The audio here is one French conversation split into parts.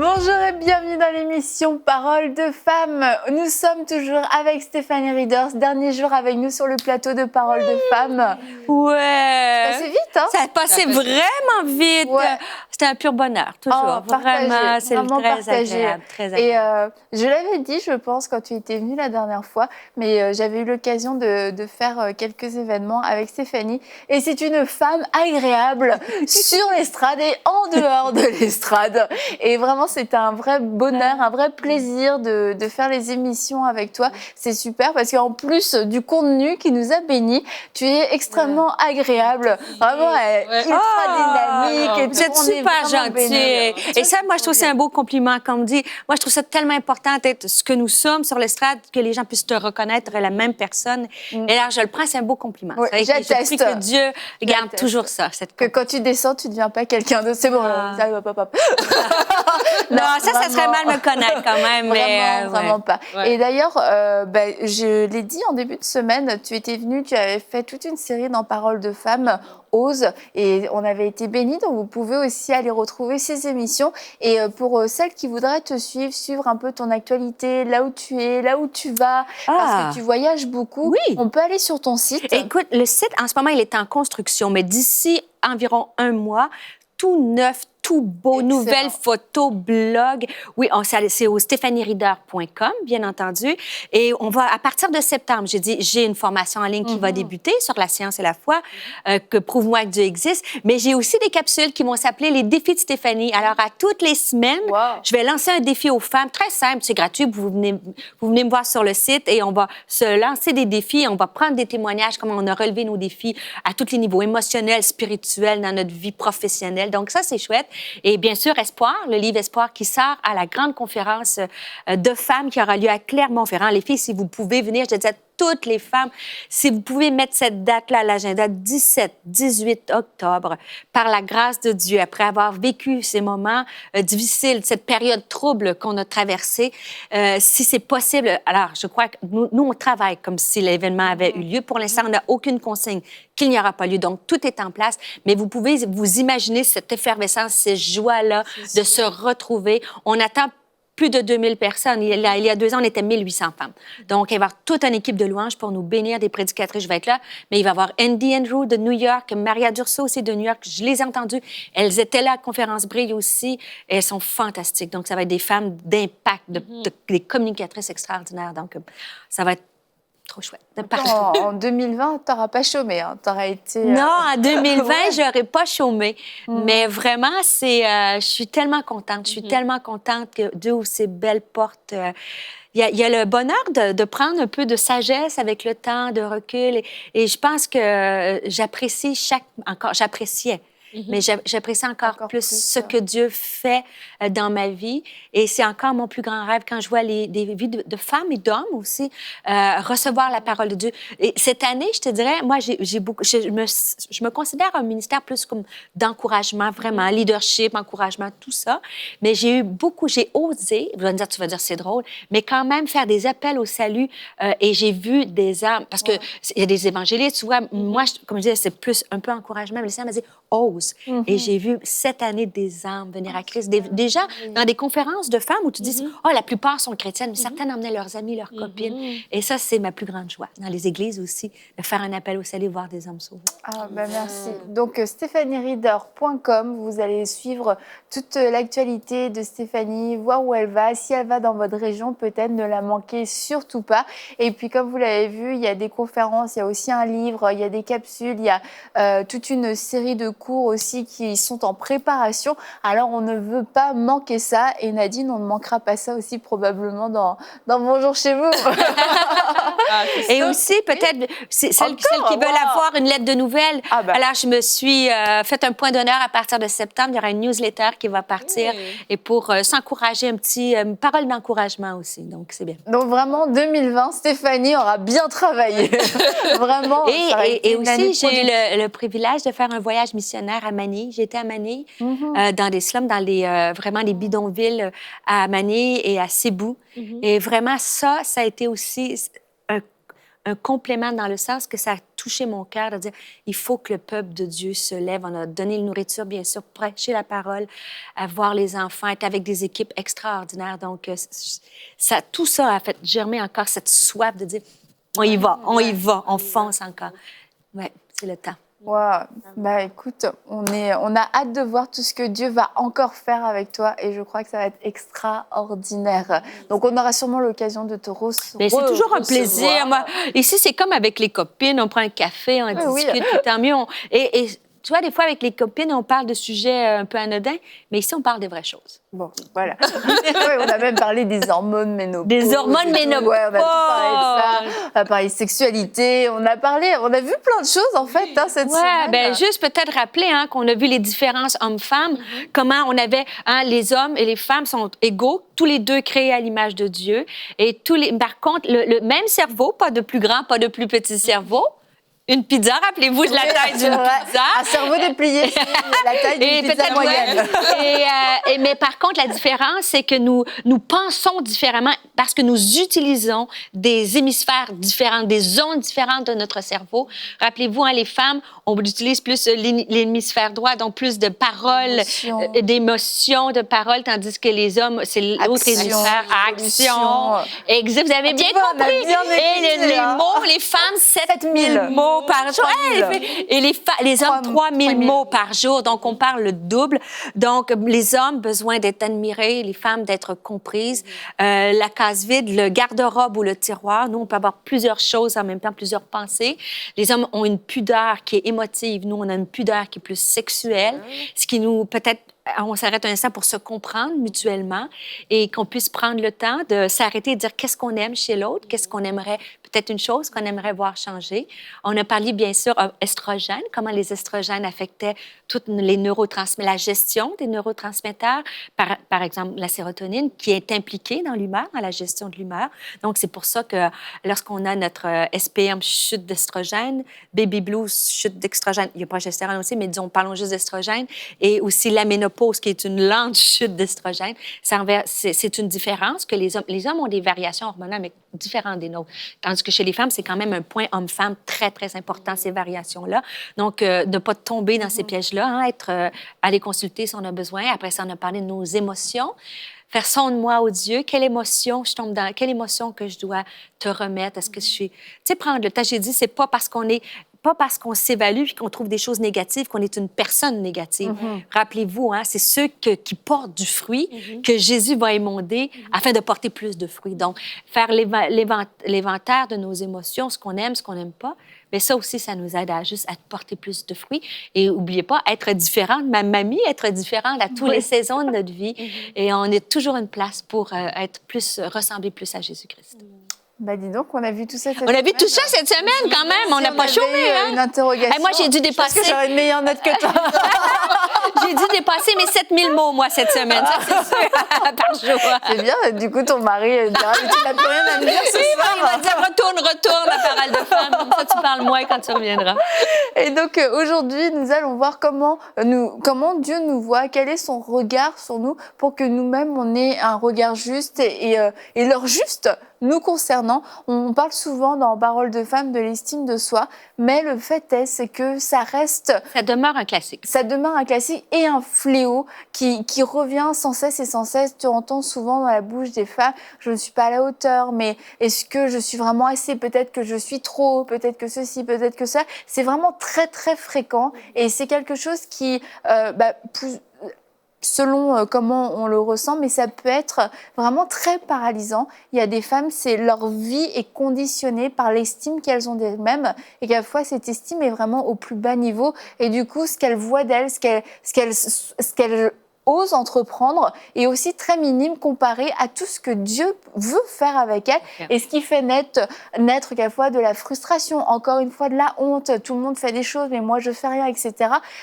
Bonjour et bienvenue dans l'émission Paroles de femmes. Nous sommes toujours avec Stéphanie Rieders, dernier jour avec nous sur le plateau de Paroles de femmes. Ouais. Ça passait vite, hein? Ça a passé vraiment vite. Ouais. C'était un pur bonheur, toujours. Vraiment, c'est très agréable, très agréable. Et je l'avais dit, je pense, quand tu étais venue la dernière fois, mais j'avais eu l'occasion de faire quelques événements avec Stéphanie. Et c'est une femme agréable sur l'estrade et en dehors de l'estrade. Et vraiment, c'était un vrai bonheur, un vrai plaisir de faire les émissions avec toi. C'est super parce qu'en plus du contenu qui nous a bénis, tu es extrêmement agréable, vraiment ultra dynamique. Et vous êtes super gentil. Et ça, moi, je trouve que c'est un beau compliment qu'on me dit. Moi, je trouve ça tellement important d'être ce que nous sommes sur l'estrade, que les gens puissent te reconnaître la même personne. Et là, je le prends, c'est un beau compliment. Oui, je prie que Dieu garde toujours ça. Que quand tu descends, tu ne deviens pas quelqu'un d'autre. C'est bon, ça va, papa. Non, ça serait mal me connaître quand même. Vraiment pas. Ouais. Et d'ailleurs, je l'ai dit en début de semaine, tu étais venue, tu avais fait toute une série dans Paroles de femmes, Ose, et on avait été bénis, donc vous pouvez aussi aller retrouver ces émissions. Et pour celles qui voudraient te suivre un peu ton actualité, là où tu es, là où tu vas, parce que tu voyages beaucoup, on peut aller sur ton site. Écoute, le site, en ce moment, il est en construction, mais d'ici environ un mois, tout neuf, tout beau, excellent. Nouvelles photos, blog. Oui, c'est au stephanierieder.com, bien entendu. Et on va, à partir de septembre, j'ai une formation en ligne qui va débuter sur la science et la foi, que Prouve-moi que Dieu existe. Mais j'ai aussi des capsules qui vont s'appeler les défis de Stéphanie. Alors, à toutes les semaines, je vais lancer un défi aux femmes, très simple, c'est gratuit. Vous venez me voir sur le site et on va se lancer des défis. On va prendre des témoignages, comment on a relevé nos défis à tous les niveaux, émotionnels, spirituels, dans notre vie professionnelle. Donc, ça, c'est chouette. Et bien sûr, Espoir, le livre Espoir qui sort à la grande conférence de femmes qui aura lieu à Clermont-Ferrand. Les filles, si vous pouvez venir, je dis à toutes les femmes, si vous pouvez mettre cette date-là à l'agenda, 17-18 octobre, par la grâce de Dieu, après avoir vécu ces moments difficiles, cette période trouble qu'on a traversée, si c'est possible, alors je crois que nous, on travaille comme si l'événement avait eu lieu. Pour l'instant, on n'a aucune consigne qu'il n'y aura pas lieu. Donc, tout est en place, mais vous pouvez vous imaginer cette effervescence, ces joies-là de se retrouver. On attend plus de 2000 personnes. Il y a 2 ans, on était 1800 femmes. Donc, il va y avoir toute une équipe de louanges pour nous bénir, des prédicatrices, je vais être là. Mais il va y avoir Andy Andrew de New York, Maria Durso aussi de New York. Je les ai entendues. Elles étaient là à Conférence Brille aussi. Et elles sont fantastiques. Donc, ça va être des femmes d'impact, des communicatrices extraordinaires. Donc, ça va être trop chouette. En 2020, tu n'auras pas chômé. Hein. Tu auras été... Non, en 2020, je n'aurais pas chômé. Mais vraiment, je suis tellement contente. Je suis tellement contente que Dieu ouvre ces belles portes. Il y a le bonheur de prendre un peu de sagesse avec le temps, de recul. Et je pense que j'appréciais. Mais j'apprécie encore plus ce que Dieu fait dans ma vie. Et c'est encore mon plus grand rêve quand je vois des vies de femmes et d'hommes aussi recevoir la parole de Dieu. Et cette année, je te dirais, moi, je me considère un ministère plus comme d'encouragement, vraiment, leadership, encouragement, tout ça. Mais j'ai osé, vous allez me dire, tu vas dire c'est drôle, mais quand même faire des appels au salut. Et j'ai vu des âmes, parce qu'il y a des évangélistes, tu vois, moi, comme je disais, c'est plus un peu encouragement, mais le Seigneur m'a dit, ose. Et j'ai vu cette année des âmes venir à Christ. Déjà, dans des conférences de femmes où tu dis, la plupart sont chrétiennes, mais certaines emmenaient leurs amis, leurs copines. Et ça, c'est ma plus grande joie. Dans les églises aussi, de faire un appel au salut, voir des âmes sauvées. Ah, merci. Donc, stephanierieder.com, vous allez suivre toute l'actualité de Stéphanie, voir où elle va. Si elle va dans votre région, peut-être ne la manquez surtout pas. Et puis, comme vous l'avez vu, il y a des conférences, il y a aussi un livre, il y a des capsules, il y a toute une série de cours aussi qui sont en préparation. Alors, on ne veut pas manquer ça. Et Nadine, on ne manquera pas ça aussi probablement dans Bonjour chez vous. Et aussi, peut-être, celles qui veulent avoir une lettre de nouvelles. Alors, je me suis fait un point d'honneur à partir de septembre. Il y aura une newsletter qui va partir et pour s'encourager, une parole d'encouragement aussi. Donc, c'est bien. Donc, vraiment, 2020, Stéphanie aura bien travaillé. Vraiment. Et aussi, j'ai eu le privilège de faire un voyage missionnaire à Manille. J'étais à Manille, dans des slums, vraiment des bidonvilles à Manille et à Cebu. Et vraiment, ça a été aussi un complément dans le sens que ça a touché mon cœur de dire, il faut que le peuple de Dieu se lève. On a donné la nourriture, bien sûr, prêcher la parole, à voir les enfants, être avec des équipes extraordinaires. Donc, tout ça a fait germer encore cette soif de dire, on y va, on fonce encore. Oui, c'est le temps. Wow. Bah écoute, on a hâte de voir tout ce que Dieu va encore faire avec toi et je crois que ça va être extraordinaire. Donc on aura sûrement l'occasion de te recevoir. C'est toujours un plaisir. Moi, ici, c'est comme avec les copines, on prend un café, on discute, puis tant mieux. Et tu vois, des fois, avec les copines, on parle de sujets un peu anodins, mais ici, on parle de vraies choses. Bon, voilà. Ouais, on a même parlé des hormones ménopause. Des hormones ménopause. Ouais, on a tout parlé de ça. On a parlé de sexualité. On a vu plein de choses, en fait, cette semaine. Ben juste peut-être rappeler qu'on a vu les différences hommes-femmes, comment on avait, les hommes et les femmes sont égaux, tous les deux créés à l'image de Dieu. Et par contre, le même cerveau, pas de plus grand, pas de plus petit cerveau. Une pizza, rappelez-vous de la taille d'une pizza. Un cerveau déplié, c'est la taille d'une pizza moyenne. Mais par contre, la différence, c'est que nous pensons différemment parce que nous utilisons des hémisphères différents, des zones différentes de notre cerveau. Rappelez-vous, les femmes, on utilise plus l'hémisphère droit, donc plus de paroles, d'émotions, de paroles, tandis que les hommes, c'est l'autre hémisphère. Action. Exact. Vous avez bien compris. Et les mots, les femmes, 7000 mots par jour. Et les hommes, 3000 mots par jour. Donc, on parle le double. Donc, les hommes, besoin d'être admirés, les femmes, d'être comprises. La case vide, le garde-robe ou le tiroir. Nous, on peut avoir plusieurs choses en même temps, plusieurs pensées. Les hommes ont une pudeur qui est émotive. Nous, on a une pudeur qui est plus sexuelle. Ce qui nous, peut-être, on s'arrête un instant pour se comprendre mutuellement et qu'on puisse prendre le temps de s'arrêter et dire qu'est-ce qu'on aime chez l'autre, qu'est-ce qu'on aimerait, peut-être une chose qu'on aimerait voir changer. On a parlé, bien sûr, d'estrogènes, comment les estrogènes affectaient toutes les neurotransmetteurs, la gestion des neurotransmetteurs, par exemple la sérotonine, qui est impliquée dans l'humeur, dans la gestion de l'humeur. Donc, c'est pour ça que lorsqu'on a notre SPM, chute d'estrogène, baby blues, chute d'estrogène, il y a progestérone aussi, mais disons, parlons juste d'estrogène, et aussi la ménopause, qui est une lente chute d'estrogène. C'est une différence que les hommes ont des variations hormonales, mais différentes des nôtres. Tandis que chez les femmes, c'est quand même un point homme-femme très, très important, ces variations-là. Donc, de ne pas tomber dans ces pièges-là, aller consulter si on a besoin. Après ça, on a parlé de nos émotions. Faire sonde-moi, ô Dieu, quelle émotion je tombe dans, quelle émotion que je dois te remettre? Est-ce que je suis... Tu sais, prendre le temps, j'ai dit, c'est pas parce qu'on s'évalue et qu'on trouve des choses négatives qu'on est une personne négative. Rappelez-vous, c'est ceux qui portent du fruit que Jésus va émonder afin de porter plus de fruits. Donc, faire l'inventaire de nos émotions, ce qu'on aime, ce qu'on n'aime pas, mais ça aussi, ça nous aide à porter plus de fruits. Et n'oubliez pas, être différente, ma mamie, être différente à toutes les saisons de notre vie. Et on a toujours une place pour ressembler plus à Jésus-Christ. Ben dis donc, on a vu tout ça cette semaine. On a vu tout ça cette semaine, quand même. On n'a pas chômé, une interrogation. Moi, j'ai dû dépasser... Je pense que j'aurais une meilleure note que toi. J'ai dû dépasser mes 7000 mots, moi, cette semaine. Ça, c'est sûr, par jour. C'est bien. Du coup, ton mari dira, mais tu n'as plus rien à me dire ce soir. Il va dire, retourne, la parole de femme. Comme ça, tu parles moins quand tu reviendras. Et donc, aujourd'hui, nous allons voir comment Dieu nous voit, quel est son regard sur nous pour que nous-mêmes, on ait un regard juste et leur juste nous concernant. On parle souvent dans Paroles de femmes de l'estime de soi, mais le fait est, c'est que ça reste... Ça demeure un classique. Ça demeure un classique et un fléau qui revient sans cesse et sans cesse. Tu entends souvent dans la bouche des femmes, je ne suis pas à la hauteur, mais est-ce que je suis vraiment assez? Peut-être que je suis trop, peut-être que ceci, peut-être que ça. C'est vraiment très, très fréquent et c'est quelque chose qui, selon comment on le ressent, mais ça peut être vraiment très paralysant. Il y a des femmes, leur vie est conditionnée par l'estime qu'elles ont d'elles-mêmes et quelquefois cette estime est vraiment au plus bas niveau et du coup ce qu'elles voient d'elles, ce qu'elles osent entreprendre est aussi très minime comparé à tout ce que Dieu veut faire avec elle et ce qui fait naître quelquefois de la frustration, encore une fois de la honte, tout le monde fait des choses mais moi je fais rien, etc.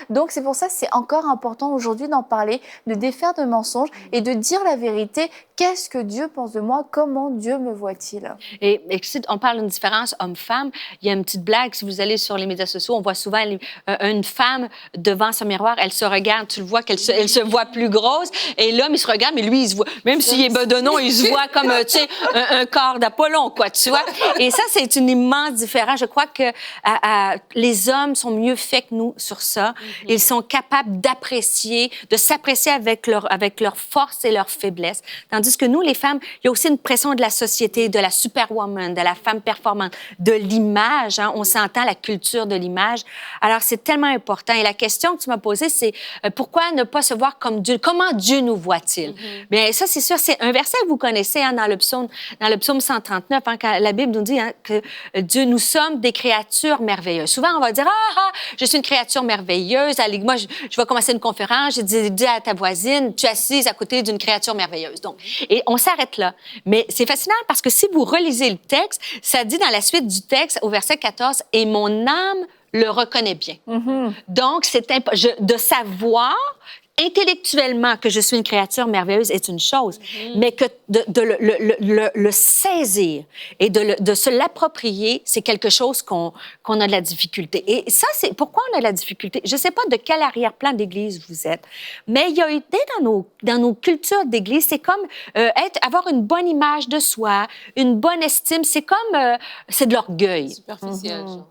Donc c'est pour ça que c'est encore important aujourd'hui d'en parler, de défaire de mensonges et de dire la vérité. qu'est-ce que Dieu pense de moi? Comment Dieu me voit-il? Et si on parle d'une différence homme-femme, il y a une petite blague. Si vous allez sur les médias sociaux, on voit souvent une femme devant son miroir, elle se regarde, tu le vois qu'elle elle se voit plus grosse, et l'homme, il se regarde, mais lui, il se voit, même s'il est bedonnon, il se voit comme, tu sais, un corps d'Apollon, quoi, tu vois. Et ça, c'est une immense différence. Je crois que les hommes sont mieux faits que nous sur ça. Ils sont capables d'apprécier, de s'apprécier avec leur force et leur faiblesse. Tandis que nous, les femmes, il y a aussi une pression de la société, de la superwoman, de la femme performante, de l'image. Hein? On s'entend la culture de l'image. Alors, c'est tellement important. Et la question que tu m'as posée, c'est pourquoi ne pas se voir comme Dieu? Comment Dieu nous voit-il? Bien, ça, c'est sûr, c'est un verset que vous connaissez hein, dans le psaume 139, hein, quand la Bible nous dit hein, que Dieu, nous sommes des créatures merveilleuses. Souvent, on va dire, je suis une créature merveilleuse. Allez, moi, je vais commencer une conférence, je dis à ta voisine, tu es assise à côté d'une créature merveilleuse. Donc, et on s'arrête là. Mais c'est fascinant parce que si vous relisez le texte, ça dit dans la suite du texte, au verset 14, « Et mon âme le reconnaît bien. Donc, c'est de savoir intellectuellement que je suis une créature merveilleuse est une chose, mais que de le saisir et de se l'approprier, c'est quelque chose qu'on a de la difficulté. Et ça, c'est pourquoi on a de la difficulté. Je ne sais pas de quel arrière-plan d'Église vous êtes, mais il y a été dans nos cultures d'Église, c'est comme avoir une bonne image de soi, une bonne estime, c'est comme, c'est de l'orgueil. Superficiel, genre.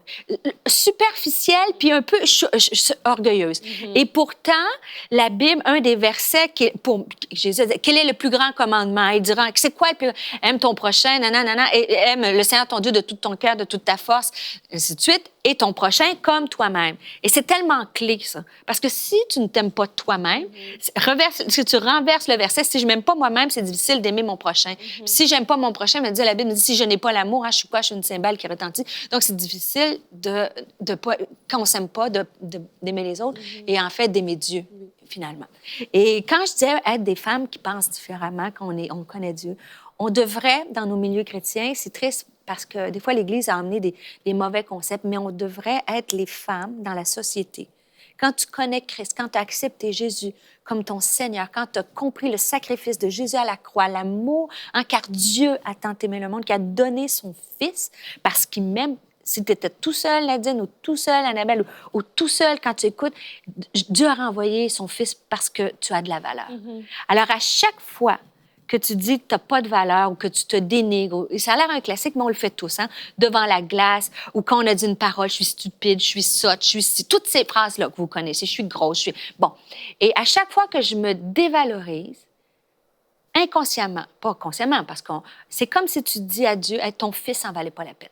Superficielle, puis un peu orgueilleuse. Et pourtant, la Bible, un des versets, pour Jésus, quel est le plus grand commandement? Il dira, c'est quoi le plus grand? Aime ton prochain, nanana, et aime le Seigneur ton Dieu de tout ton cœur, de toute ta force, ainsi de suite, et ton prochain comme toi-même. Et c'est tellement clé, ça. Parce que si tu ne t'aimes pas toi-même, si tu renverses le verset, si je m'aime pas moi-même, c'est difficile d'aimer mon prochain. Si j'aime pas mon prochain, la Bible me dit, si je n'ai pas l'amour, je suis quoi? Je suis une cymbale qui retentit. Donc, c'est difficile de pas, quand on s'aime pas, d'aimer les autres et en fait d'aimer Dieu. Finalement. Et quand je disais être des femmes qui pensent différemment, on connaît Dieu, on devrait, dans nos milieux chrétiens, c'est triste parce que des fois, l'Église a amené des mauvais concepts, mais on devrait être les femmes dans la société. Quand tu connais Christ, quand tu as accepté Jésus comme ton Seigneur, quand tu as compris le sacrifice de Jésus à la croix, l'amour, hein, car Dieu a tant aimé le monde, qu'il a donné son Fils parce qu'il m'aime. Si tu étais tout seul, Nadine, ou tout seul, Annabelle, ou tout seul quand tu écoutes, Dieu a renvoyé son Fils parce que tu as de la valeur. Alors, à chaque fois que tu dis que tu n'as pas de valeur ou que tu te dénigres, et ça a l'air un classique, mais on le fait tous, hein, devant la glace, ou quand on a dit une parole, je suis stupide, je suis sotte, je suis... Toutes ces phrases-là que vous connaissez, je suis grosse, je suis... Bon. Et à chaque fois que je me dévalorise, inconsciemment, pas consciemment, parce que c'est comme si tu dis à Dieu, hey, ton Fils n'en valait pas la peine.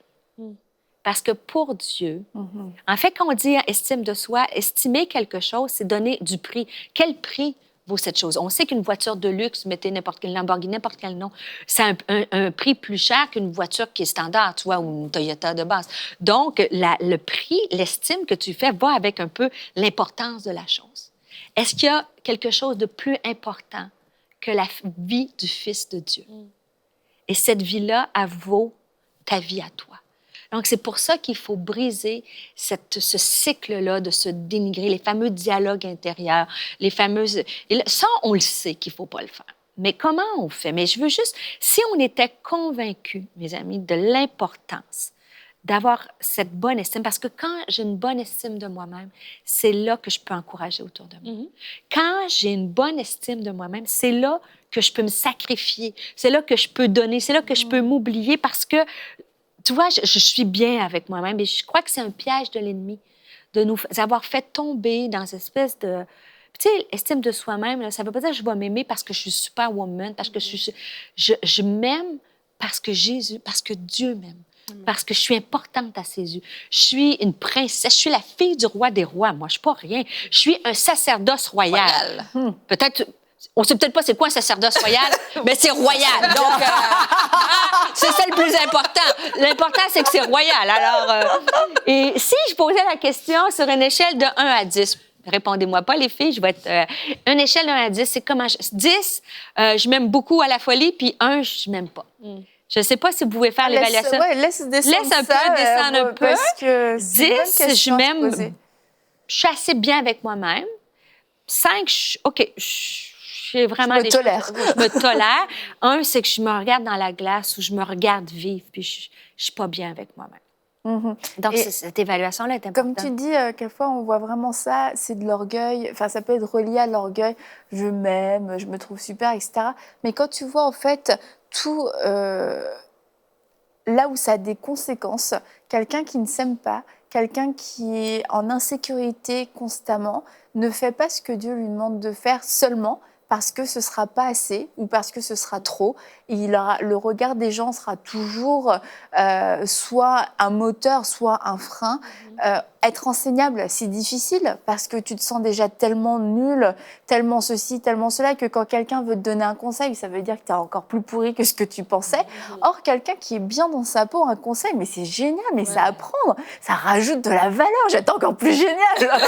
Parce que pour Dieu, en fait, quand on dit estime de soi, estimer quelque chose, c'est donner du prix. Quel prix vaut cette chose? On sait qu'une voiture de luxe, mettez n'importe quel Lamborghini, n'importe quel nom, c'est un prix plus cher qu'une voiture qui est standard, tu vois, ou une Toyota de base. Donc, le prix, l'estime que tu fais va avec un peu l'importance de la chose. Est-ce qu'il y a quelque chose de plus important que la vie du Fils de Dieu? Et cette vie-là, elle vaut ta vie à toi. Donc, c'est pour ça qu'il faut briser ce cycle-là de se dénigrer, les fameux dialogues intérieurs, les fameuses... Ça, on le sait qu'il ne faut pas le faire. Mais comment on fait? Mais je veux juste... Si on était convaincus, mes amis, de l'importance d'avoir cette bonne estime, parce que quand j'ai une bonne estime de moi-même, c'est là que je peux encourager autour de moi. Quand j'ai une bonne estime de moi-même, c'est là que je peux me sacrifier, c'est là que je peux donner, c'est là que je peux m'oublier parce que tu vois, je suis bien avec moi-même et je crois que c'est un piège de l'ennemi de nous avoir fait tomber dans cette espèce de... Tu sais, estime de soi-même, là, ça ne veut pas dire que je vais m'aimer parce que je suis superwoman, parce que je m'aime parce que Jésus, parce que Dieu m'aime, parce que je suis importante à ses yeux. Je suis une princesse, je suis la fille du roi des rois, moi, je ne suis pas rien. Je suis un sacerdoce royal. Peut-être... On ne sait peut-être pas c'est quoi un sacerdoce royal, mais c'est royal. Donc, c'est ça le plus important. L'important, c'est que c'est royal. Alors, et si je posais la question sur une échelle de 1 à 10, répondez-moi pas, les filles, je vais être... une échelle de 1 à 10, c'est comment... 10, je m'aime beaucoup à la folie, puis 1, je m'aime pas. Je ne sais pas si vous pouvez faire l'évaluation. Laisse descendre un peu. Parce que 10, je m'aime... Je suis assez bien avec moi-même. 5, OK, je fais vraiment je me des tolère. choses. Je me tolère. Un, c'est que je me regarde dans la glace ou je me regarde vivre, puis je suis pas bien avec moi-même. Donc, cette évaluation-là est importante. Comme tu dis, quelquefois, on voit vraiment ça, c'est de l'orgueil. Enfin, ça peut être relié à l'orgueil. Je m'aime, je me trouve super, etc. Mais quand tu vois, en fait, tout là où ça a des conséquences, quelqu'un qui ne s'aime pas, quelqu'un qui est en insécurité constamment, ne fait pas ce que Dieu lui demande de faire seulement parce que ce ne sera pas assez ou parce que ce sera trop. Le regard des gens sera toujours soit un moteur, soit un frein. Être enseignable, c'est difficile parce que tu te sens déjà tellement nul, tellement ceci, tellement cela, que quand quelqu'un veut te donner un conseil, ça veut dire que tu es encore plus pourri que ce que tu pensais. Or, quelqu'un qui est bien dans sa peau, un conseil, mais c'est génial, mais ça apprendre, ça rajoute de la valeur, j'étais encore plus génial.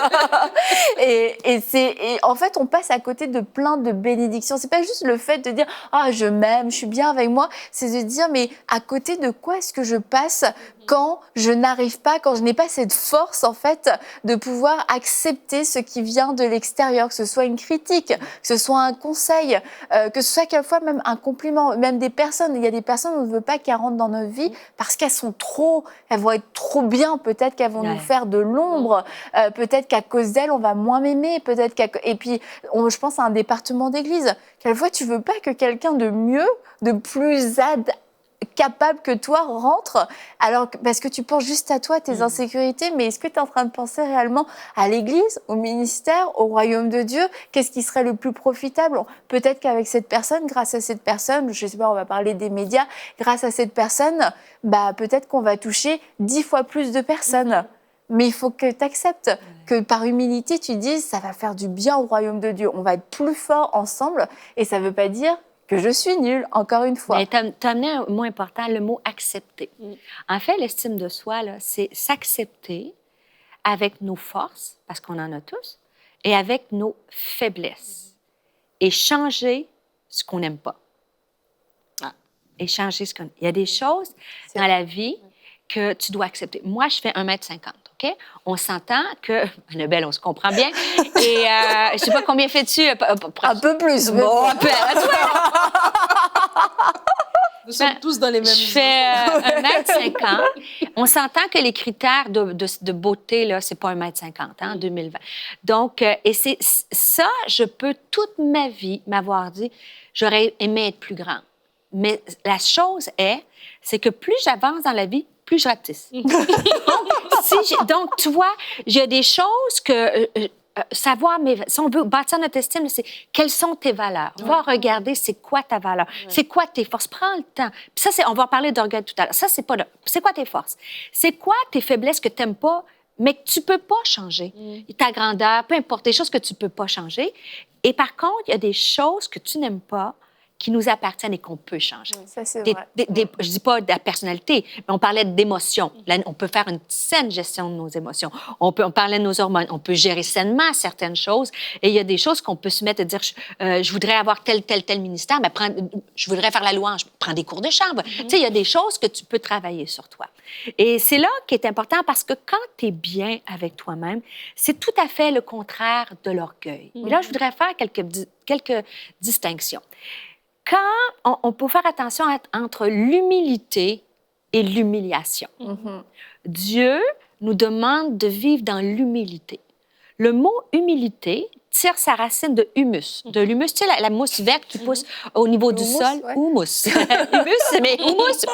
et en fait, on passe à côté de plein de bénédictions. C'est pas juste le fait de dire « Ah, je m'aime, je suis bien avec moi », c'est de dire « Mais à côté de quoi est-ce que je passe quand je n'arrive pas, quand je n'ai pas cette force, en fait, de pouvoir accepter ce qui vient de l'extérieur, que ce soit une critique, que ce soit un conseil, que ce soit quelquefois même un compliment, même des personnes. Il y a des personnes, on ne veut pas qu'elles rentrent dans notre vie parce qu'elles sont elles vont être trop bien, peut-être qu'elles vont nous faire de l'ombre, peut-être qu'à cause d'elles, on va moins m'aimer, et puis, je pense à un département d'église. Quelquefois, tu ne veux pas que quelqu'un de mieux, de plus capable que toi rentre, parce que tu penses juste à toi, tes insécurités, mais est-ce que tu es en train de penser réellement à l'Église, au ministère, au royaume de Dieu? Qu'est-ce qui serait le plus profitable? Peut-être qu'avec cette personne, grâce à cette personne, je ne sais pas, on va parler des médias, grâce à cette personne, peut-être qu'on va toucher 10 fois plus de personnes. Mais il faut que tu acceptes que par humilité, tu dises, ça va faire du bien au royaume de Dieu. On va être plus forts ensemble, et ça ne veut pas dire que je suis nulle, encore une fois. Mais tu as amené un mot important, le mot « accepter ». En fait, l'estime de soi, là, c'est s'accepter avec nos forces, parce qu'on en a tous, et avec nos faiblesses. Et changer ce qu'on n'aime pas. Et changer ce qu'on... Il y a des choses dans la vie que tu dois accepter. Moi, je fais 1,50 m, OK? On s'entend que... Annabelle, on se comprend bien. Et je ne sais pas combien fais-tu... un peu plus. Bon, un peu. Nous sommes tous dans les mêmes... Je fais 1,50 m. On s'entend que les critères de beauté, là, c'est pas 1,50 m, en 2020. Donc, et c'est ça, je peux toute ma vie m'avoir dit, j'aurais aimé être plus grande. Mais la chose c'est que plus j'avance dans la vie, plus je ratisse. Donc, tu vois, il y a des choses que... savoir, mais si on veut bâtir notre estime, c'est quelles sont tes valeurs. Va regarder c'est quoi ta valeur, c'est quoi tes forces. Prends le temps. Puis ça, on va parler d'orgueil tout à l'heure. Ça, c'est pas c'est quoi tes forces? C'est quoi tes faiblesses que tu n'aimes pas, mais que tu peux pas changer? Ta grandeur, peu importe, des choses que tu peux pas changer. Et par contre, il y a des choses que tu n'aimes pas qui nous appartiennent et qu'on peut changer. Ça, c'est vrai. Je dis pas de la personnalité, mais on parlait d'émotions. On peut faire une saine gestion de nos émotions. On parlait de nos hormones. On peut gérer sainement certaines choses. Et il y a des choses qu'on peut se mettre à dire, je voudrais avoir tel ministère, mais je voudrais faire la louange. Prends des cours de chambre. Tu sais, il y a des choses que tu peux travailler sur toi. Et c'est là qui est important parce que quand tu es bien avec toi-même, c'est tout à fait le contraire de l'orgueil. Et là, je voudrais faire quelques distinctions. Quand on peut faire attention entre l'humilité et l'humiliation. Dieu nous demande de vivre dans l'humilité. Le mot humilité tire sa racine de humus. De l'humus, tu sais, la mousse verte qui pousse au niveau du sol. Ouais. Humus. Humus, mais humus.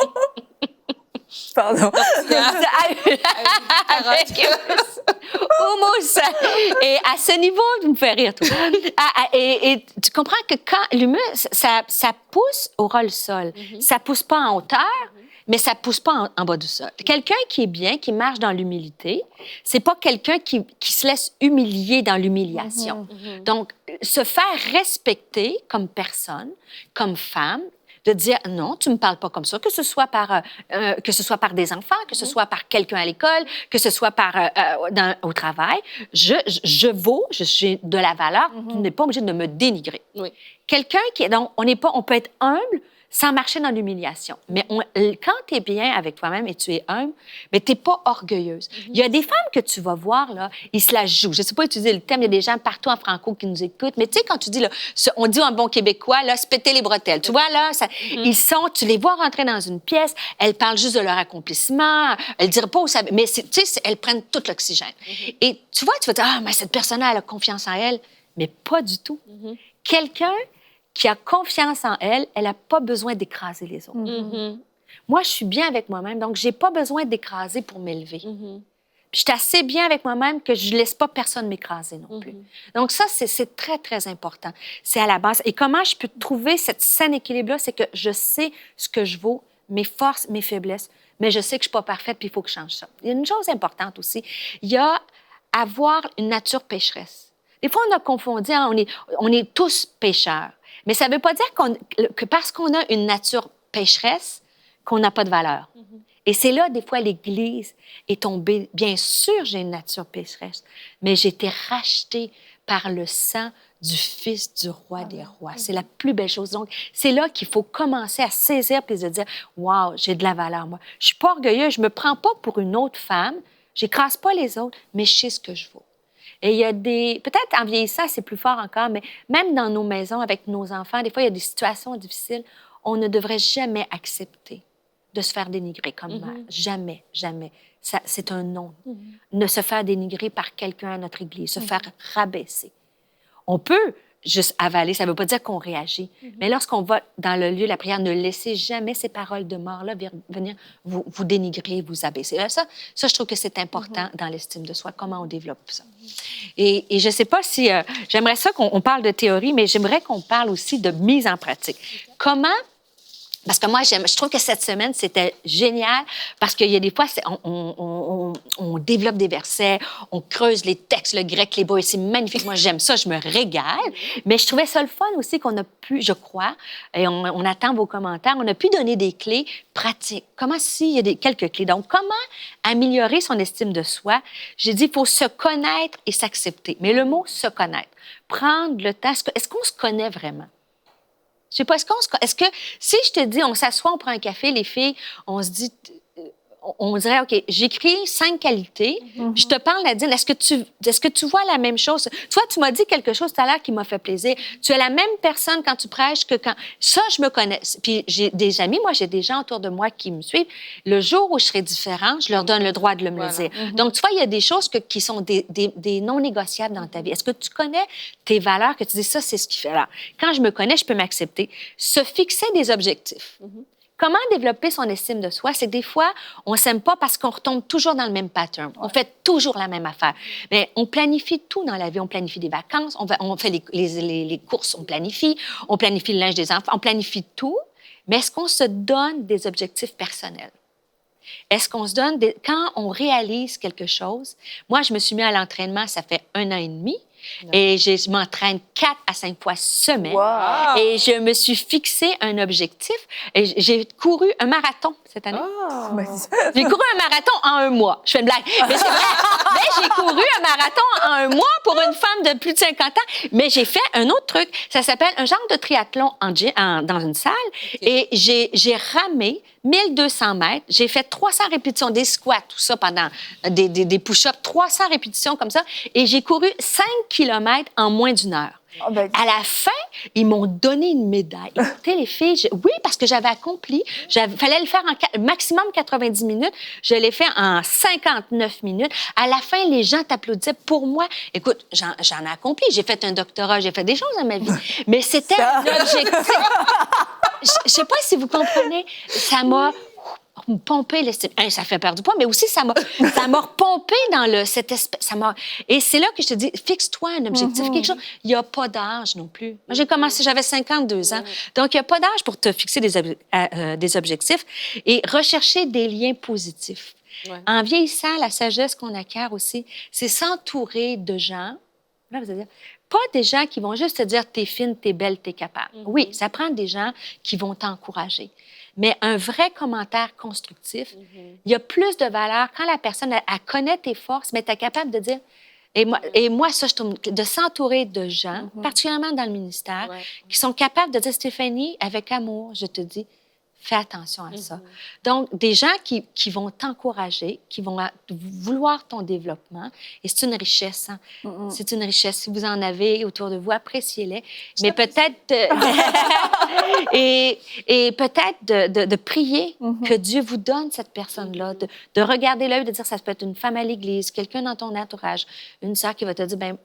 Pardon. Humus. Et à ce niveau, tu me fais rire, toi. Et tu comprends que quand l'humus, ça pousse au ras le sol. Ça pousse pas en hauteur, mais ça pousse pas en bas du sol. Quelqu'un qui est bien, qui marche dans l'humilité, c'est pas quelqu'un qui se laisse humilier dans l'humiliation. Donc, se faire respecter comme personne, comme femme, de dire non, tu me parles pas comme ça, que ce soit par des enfants, que ce soit par quelqu'un à l'école, que ce soit au travail. Je vaux, j'ai de la valeur. Tu n'es pas obligé de me dénigrer. Quelqu'un qui est donc on peut être humble sans marcher dans l'humiliation. Mais quand tu es bien avec toi-même et tu es humble, mais tu n'es pas orgueilleuse. Il y a des femmes que tu vas voir, là, ils se la jouent. Je ne sais pas utiliser le terme, il y a des gens partout en franco qui nous écoutent, mais tu sais, quand tu dis, là, on dit en bon québécois, là, se péter les bretelles. Tu vois, là, tu les vois rentrer dans une pièce, elles parlent juste de leur accomplissement, elles ne diront pas où ça... Mais tu sais, elles prennent tout l'oxygène. Et tu vois, tu vas dire, ah, mais cette personne-là, elle a confiance en elle. Mais pas du tout. Quelqu'un qui a confiance en elle, elle n'a pas besoin d'écraser les autres. Moi, je suis bien avec moi-même, donc je n'ai pas besoin d'écraser pour m'élever. Puis je suis assez bien avec moi-même que je ne laisse pas personne m'écraser non plus. Donc ça, c'est très, très important. C'est à la base. Et comment je peux trouver cette saine équilibre-là? C'est que je sais ce que je vaux, mes forces, mes faiblesses, mais je sais que je ne suis pas parfaite, puis il faut que je change ça. Il y a une chose importante aussi, il y a avoir une nature pécheresse. Des fois, on a confondu, hein, on est tous pécheurs. Mais ça ne veut pas dire que parce qu'on a une nature pécheresse, qu'on n'a pas de valeur. Et c'est là, des fois, l'Église est tombée. Bien sûr, j'ai une nature pécheresse, mais j'ai été rachetée par le sang du Fils du Roi des Rois. C'est la plus belle chose. Donc, c'est là qu'il faut commencer à saisir puis de dire, « Wow, j'ai de la valeur, moi. Je ne suis pas orgueilleuse, je ne me prends pas pour une autre femme, je n'écrase pas les autres, mais je sais ce que je vaux. » Et il y a peut-être en vieillissant, c'est plus fort encore, mais même dans nos maisons, avec nos enfants, des fois, il y a des situations difficiles. On ne devrait jamais accepter de se faire dénigrer comme mère. Jamais, jamais. C'est un non. Ne se faire dénigrer par quelqu'un à notre Église, se faire rabaisser. On peut juste avaler, ça ne veut pas dire qu'on réagit. Mais lorsqu'on va dans le lieu de la prière, ne laissez jamais ces paroles de mort-là venir vous dénigrer, vous abaisser. Ça, je trouve que c'est important dans l'estime de soi, comment on développe ça. Et je ne sais pas si... j'aimerais ça qu'on parle de théorie, mais j'aimerais qu'on parle aussi de mise en pratique. Comment... Parce que moi, je trouve que cette semaine, c'était génial parce qu'il y a des fois, on développe des versets, on creuse les textes, le grec, l'hébreu, c'est magnifique. Moi, j'aime ça, je me régale. Mais je trouvais ça le fun aussi qu'on a pu, je crois, et on attend vos commentaires, on a pu donner des clés pratiques. Comment s'il y a quelques clés. Donc, comment améliorer son estime de soi? J'ai dit, il faut se connaître et s'accepter. Mais le mot « se connaître », prendre le temps, est-ce qu'on se connaît vraiment? Je sais pas, est-ce que si je te dis, on s'assoit, on prend un café, les filles, on se dit, on dirait, OK, j'écris 5 qualités, puis je te parle, Nadine, est-ce que tu vois la même chose? Toi, tu m'as dit quelque chose tout à l'heure qui m'a fait plaisir. Tu es la même personne quand tu prêches que quand... Ça, je me connais. Puis j'ai des amis, moi, j'ai des gens autour de moi qui me suivent. Le jour où je serai différente, je leur donne le droit de me le dire. Donc, tu vois, il y a des choses qui sont des non négociables dans ta vie. Est-ce que tu connais tes valeurs, que tu dis, ça, c'est ce qui fait là? Quand je me connais, je peux m'accepter. Se fixer des objectifs. Comment développer son estime de soi? C'est que des fois, on ne s'aime pas parce qu'on retombe toujours dans le même pattern. On fait toujours la même affaire. Mais on planifie tout dans la vie. On planifie des vacances, on fait les courses, on planifie le linge des enfants, on planifie tout. Mais est-ce qu'on se donne des objectifs personnels? Est-ce qu'on se donne quand on réalise quelque chose? Moi, je me suis mis à l'entraînement, ça fait 1 an et demi. Et je m'entraîne 4 à 5 fois semaine. Wow. Et je me suis fixé un objectif. Et j'ai couru un marathon cette année. Oh. J'ai couru un marathon en 1 mois. Je fais une blague. Mais c'est vrai. Mais j'ai couru un marathon en 1 mois pour une femme de plus de 50 ans. Mais j'ai fait un autre truc. Ça s'appelle un genre de triathlon dans une salle. Okay. Et j'ai ramé 1200 mètres. J'ai fait 300 répétitions, des squats, tout ça pendant des push-ups, 300 répétitions comme ça. Et j'ai couru 5 kilomètres en moins d'1 heure. Oh ben... À la fin, ils m'ont donné une médaille. Écoutez, les filles, oui, parce que j'avais accompli. Fallait le faire en maximum 90 minutes. Je l'ai fait en 59 minutes. À la fin, les gens t'applaudissaient. Pour moi, écoute, j'en ai accompli. J'ai fait un doctorat, j'ai fait des choses dans ma vie. Mais c'était un objectif. Je ne sais pas si vous comprenez. Ça m'a pompé l'estime. Ça fait perdre du poids, mais aussi ça m'a repompé dans cette espèce. Et c'est là que je te dis, fixe-toi un objectif, quelque chose. Il n'y a pas d'âge non plus. Moi, j'ai commencé, j'avais 52 ans. Donc, il n'y a pas d'âge pour te fixer des objectifs et rechercher des liens positifs. Ouais. En vieillissant, la sagesse qu'on acquiert aussi, c'est s'entourer de gens, là, vous allez dire, pas des gens qui vont juste te dire t'es fine, t'es belle, t'es capable. Oui, ça prend des gens qui vont t'encourager. Mais un vrai commentaire constructif, il y a plus de valeur quand la personne, elle connaît tes forces, mais tu es capable de dire, Et moi, ça, je trouve de s'entourer de gens, particulièrement dans le ministère, qui sont capables de dire, Stéphanie, avec amour, je te dis, fais attention à ça. Donc, des gens qui vont t'encourager, qui vont vouloir ton développement, et c'est une richesse. Hein? C'est une richesse. Si vous en avez autour de vous, appréciez-les. Mais peut-être... et peut-être de prier que Dieu vous donne cette personne-là, de regarder l'œil, de dire, ça peut être une femme à l'église, quelqu'un dans ton entourage, une sœur qui va te dire, ben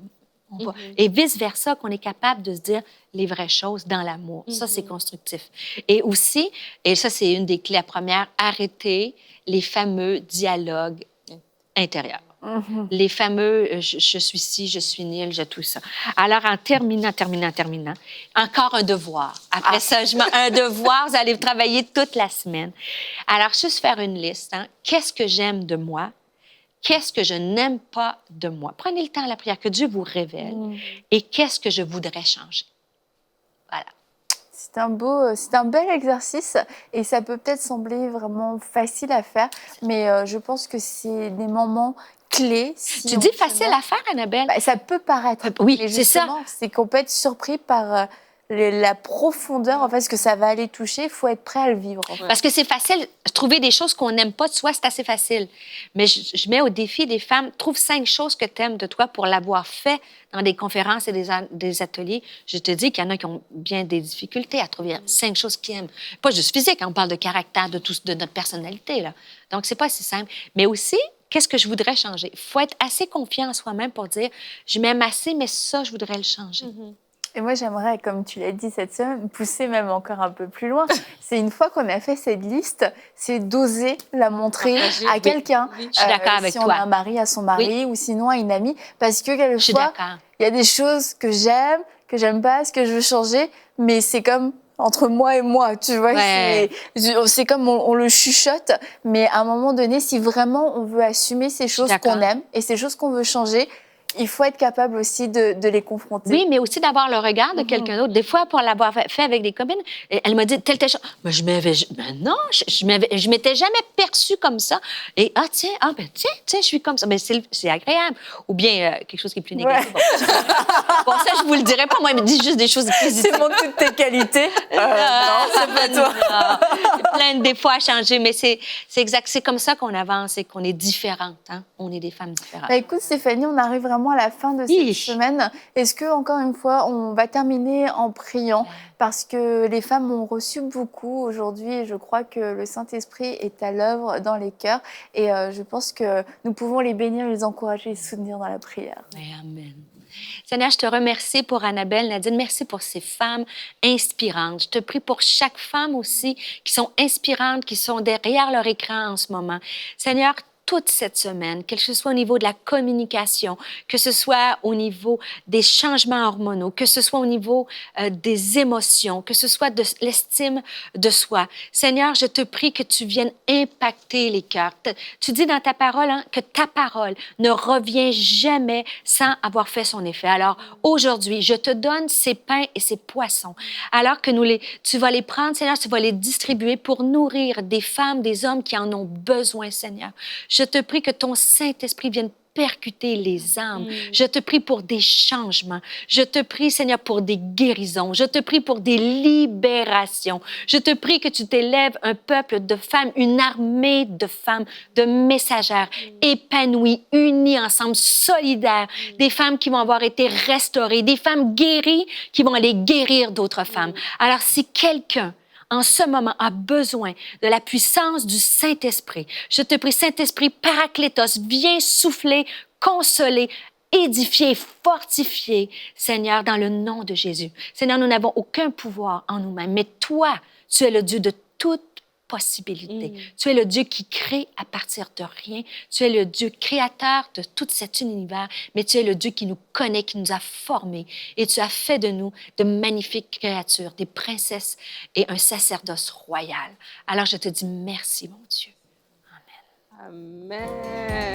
on va. Et vice-versa, qu'on est capable de se dire les vraies choses dans l'amour. Ça, c'est constructif. Et aussi, et ça, c'est une des clés, la première, arrêter les fameux dialogues intérieurs. Les fameux je suis ci, je suis nul, je tout ça. Alors, en terminant, encore un devoir. Après ça, un devoir, vous allez travailler toute la semaine. Alors, juste faire une liste. Hein. Qu'est-ce que j'aime de moi? Qu'est-ce que je n'aime pas de moi? Prenez le temps à la prière, que Dieu vous révèle. Et qu'est-ce que je voudrais changer? Voilà. C'est un bel exercice et ça peut peut-être sembler vraiment facile à faire, mais je pense que c'est des moments clés. Si tu dis facile à faire, Annabelle? Ben, ça peut paraître. Oui, c'est ça. C'est qu'on peut être surpris par la profondeur, en fait, ce que ça va aller toucher. Il faut être prêt à le vivre. En fait. Parce que c'est facile. Trouver des choses qu'on n'aime pas de soi, c'est assez facile. Mais je mets au défi des femmes, trouve 5 choses que tu aimes de toi pour l'avoir fait dans des conférences et des ateliers. Je te dis qu'il y en a qui ont bien des difficultés à trouver 5 choses qu'ils aiment. Pas juste physique, on parle de caractère, de notre personnalité. Là. Donc, c'est pas si simple. Mais aussi, qu'est-ce que je voudrais changer? Il faut être assez confiant en soi-même pour dire, je m'aime assez, mais ça, je voudrais le changer. Et moi, j'aimerais, comme tu l'as dit cette semaine, pousser même encore un peu plus loin. C'est une fois qu'on a fait cette liste, c'est d'oser la montrer à quelqu'un. Oui. Je suis d'accord avec toi. Si on a un mari, à son mari, ou sinon à une amie. Parce que quelquefois, il y a des choses que j'aime pas, ce que je veux changer, mais c'est comme entre moi et moi, tu vois. C'est comme on le chuchote, mais à un moment donné, si vraiment on veut assumer ces choses qu'on aime et ces choses qu'on veut changer, il faut être capable aussi de les confronter. Oui, mais aussi d'avoir le regard de quelqu'un d'autre. Des fois, pour l'avoir fait avec des copines, elle m'a dit telle chose. Mais je m'étais jamais perçue comme ça. Et tiens, je suis comme ça. Mais c'est agréable. Ou bien quelque chose qui est plus négatif. Bon, ça, je vous le dirais pas. Moi, elle me dit juste des choses positives. Tu montres toutes tes qualités. Non, c'est pas toi. Plein de défauts à changer, mais c'est exact. C'est comme ça qu'on avance et qu'on est différentes. Hein? On est des femmes différentes. Bah, écoute, Stéphanie, on arrive vraiment à la fin de cette semaine. Est-ce que, encore une fois, on va terminer en priant parce que les femmes ont reçu beaucoup aujourd'hui et je crois que le Saint-Esprit est à l'œuvre dans les cœurs et je pense que nous pouvons les bénir, les encourager et les soutenir dans la prière. Amen. Seigneur, je te remercie pour Annabelle, Nadine. Merci pour ces femmes inspirantes. Je te prie pour chaque femme aussi qui sont inspirantes, qui sont derrière leur écran en ce moment. Seigneur, toute cette semaine, que ce soit au niveau de la communication, que ce soit au niveau des changements hormonaux, que ce soit au niveau des émotions, que ce soit de l'estime de soi. Seigneur, je te prie que tu viennes impacter les cœurs. Tu dis dans ta parole que ta parole ne revient jamais sans avoir fait son effet. Alors, aujourd'hui, je te donne ces pains et ces poissons, alors que tu vas les prendre, Seigneur, tu vas les distribuer pour nourrir des femmes, des hommes qui en ont besoin, Seigneur. Je te prie que ton Saint-Esprit vienne percuter les âmes. Je te prie pour des changements. Je te prie, Seigneur, pour des guérisons. Je te prie pour des libérations. Je te prie que tu t'élèves un peuple de femmes, une armée de femmes, de messagères épanouies, unies ensemble, solidaires. Des femmes qui vont avoir été restaurées, des femmes guéries qui vont aller guérir d'autres femmes. Alors, si quelqu'un en ce moment, a besoin de la puissance du Saint-Esprit. Je te prie, Saint-Esprit, Paraclétos, viens souffler, consoler, édifier, fortifier, Seigneur, dans le nom de Jésus. Seigneur, nous n'avons aucun pouvoir en nous-mêmes, mais toi, tu es le Dieu de toute possibilité. Tu es le Dieu qui crée à partir de rien. Tu es le Dieu créateur de tout cet univers, mais tu es le Dieu qui nous connaît, qui nous a formés. Et tu as fait de nous de magnifiques créatures, des princesses et un sacerdoce royal. Alors je te dis merci, mon Dieu. Amen. Amen.